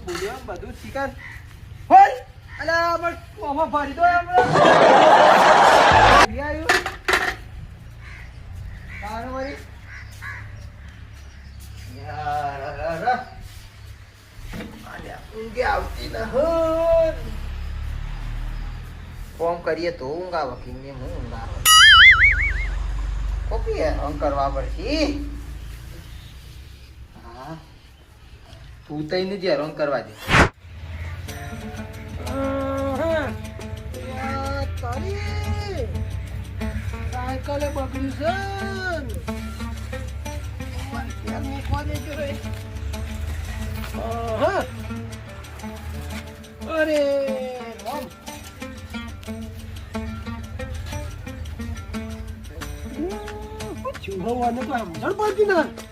બોલ્યો બધું શીખર હોય અલા આમાં આમાં ફરી દો હમણાં આવ્યું તારો વળી યાર આલ્યા ઊંઘે આવતી ન હોય ફોન કરીએ તો ઊંઘ આવે કે ને હું ઊંઘ આવે કોપી રંગ કરવા પડશે હા તું તઈને જે રંગ કરવા દે સાયકલે બગડ્યું છે અરે ચૂહવાની તો સમજણ પડતી ના